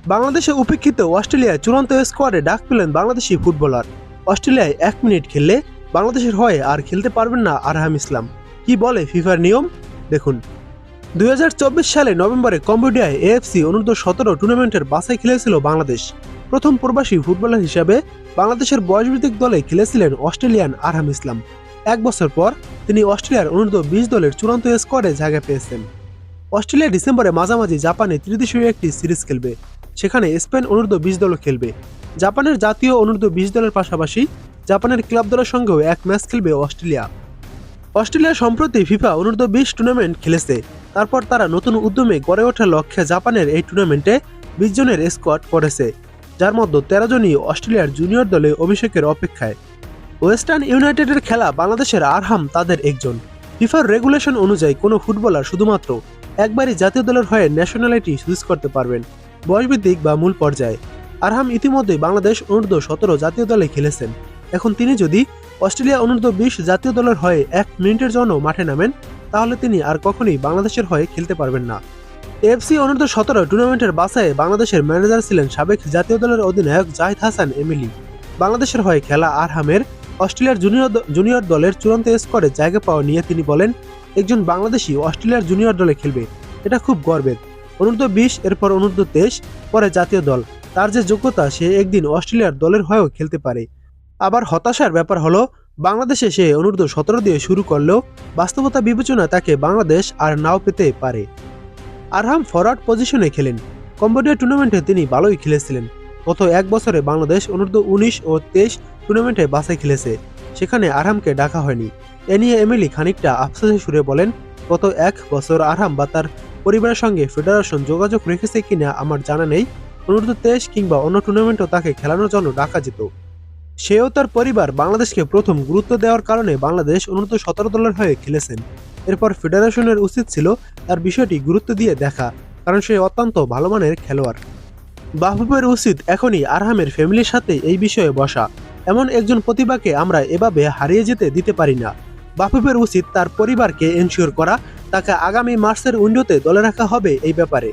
বাংলাদেশে উপেক্ষিত অস্ট্রেলিয়ায় চূড়ান্ত স্কোয়াডে ডাক পেলেন বাংলাদেশি ফুটবলার। অস্ট্রেলিয়ায় 1 মিনিট খেললে বাংলাদেশের হয়ে আর খেলতে পারবেন না আরহাম ইসলাম। কি বলে ফিফার নিয়ম দেখুন। 2024 সালে নভেম্বরে কম্বোডিয়ায় এএফসি অনূর্ধ্ব-17 টুর্নামেন্টের বাছাই খেলেছিল বাংলাদেশ। প্রথম প্রবাসী ফুটবলার হিসাবে বাংলাদেশের বয়সভিত্তিক দলে খেলেছিলেন অস্ট্রেলিয়ান আরহাম ইসলাম। 1 বছর পর তিনি অস্ট্রেলিয়ার অনূর্ধ্ব-20 দলের চূড়ান্ত স্কোয়াডে জায়গা পেয়েছেন। অস্ট্রেলিয়া ডিসেম্বরে মাঝামাঝি জাপানে ত্রিদেশীয় একটি সিরিজ খেলবে। সেখানে স্পেন অনূর্ধ্ব-20 দলও খেলবে। জাপানের জাতীয় অনূর্ধ্ব-20 দলের পাশাপাশি জাপানের ক্লাব দলের সঙ্গেও এক ম্যাচ খেলবে অস্ট্রেলিয়া। অস্ট্রেলিয়া সম্প্রতি ফিফা অনূর্ধ্ব-20 টুর্নামেন্ট খেলেছে। তারপর তারা নতুন উদ্যমে গড়ে ওঠার লক্ষ্যে জাপানের এই টুর্নামেন্টে 20 জনের স্কোয়াড করেছে, যার মধ্যে 13 জনই অস্ট্রেলিয়ার জুনিয়র দলে অভিষেকের অপেক্ষায়। ওয়েস্টার্ন ইউনাইটেডের খেলা বাংলাদেশের আরহাম তাদের একজন। ফিফার রেগুলেশন অনুযায়ী কোনো ফুটবলার শুধুমাত্র একবারই জাতীয় দলের হয়ে ন্যাশনালিটি সুইচ করতে পারবেন, বয়সভিত্তিক বা মূল পর্যায়ে। আরহাম ইতিমধ্যেই বাংলাদেশ অনূর্ধ্ব-17 জাতীয় দলে খেলেছেন। এখন তিনি যদি অস্ট্রেলিয়া অনূর্ধ্ব-20 জাতীয় দলের হয়ে 1 মিনিটের জন্য মাঠে নামেন, তাহলে তিনি আর কখনোই বাংলাদেশের হয়ে খেলতে পারবেন না। এএফসি অনূর্ধ্ব-17 টুর্নামেন্টের বাছাইয়ে বাংলাদেশের ম্যানেজার ছিলেন সাবেক জাতীয় দলের অধিনায়ক জাহিদ হাসান এমিলি। বাংলাদেশের হয়ে খেলা আরহামের অস্ট্রেলিয়ার জুনিয়র দলের চূড়ান্ত স্কোয়াডে জায়গা পাওয়া নিয়ে তিনি বলেন, একজন বাংলাদেশি অস্ট্রেলিয়ার জুনিয়র দলে খেলবে, এটা খুব গর্বের। অনূর্ধ্ব-20, এরপর অনূর্ধ্ব-23, পরে জাতীয় দল। তার যে যোগ্যতা, সে একদিন অস্ট্রেলিয়ার দলের হয়েও খেলতে পারে। আবার হতাশার ব্যাপার হলো, বাংলাদেশে সে অনূর্ধ্ব-17 দিয়ে শুরু করলেও বাস্তবতা বিবেচনায় তাকে বাংলাদেশ আর নাও পেতে পারে। আরহাম ফরওয়ার্ড পজিশনে খেলেন। কম্বোডিয়া টুর্নামেন্টে তিনি ভালোই খেলেছিলেন। গত 1 বছরে বাংলাদেশ অনূর্ধ্ব-19 ও 23 টুর্নামেন্টে বাছাই খেলেছে, সেখানে আরহামকে ডাকা হয়নি। এ নিয়ে এমিলি খানিকটা আফসোসের সুরে বলেন, গত 1 বছর আরহাম বা তার পরিবারের সঙ্গে ফেডারেশন যোগাযোগ রেখেছে কিনা আমার জানা নেই। অনূর্ধ্ব-23 কিংবা অন্য টুর্নামেন্টও তাকে খেলানোর জন্য ডাকা যেত। সেও তার পরিবার বাংলাদেশকে প্রথম গুরুত্ব দেওয়ার কারণে বাংলাদেশ অনূর্ধ্ব-17 দলের হয়ে খেলেছেন। এরপর ফেডারেশনের উচিত ছিল তার বিষয়টি গুরুত্ব দিয়ে দেখা, কারণ সে অত্যন্ত ভালো মানের খেলোয়াড়। মাহবুবের উচিত এখনই আরহামের ফ্যামিলির সাথে এই বিষয়ে বসা। এমন একজন প্রতিভাকে আমরা এভাবে হারিয়ে যেতে দিতে পারি না। মাহবুবের উচিত তার পরিবারকে এনশিওর করা, তাকে আগামী মার্চের উইন্ডোতে দলে রাখা হবে এই ব্যাপারে।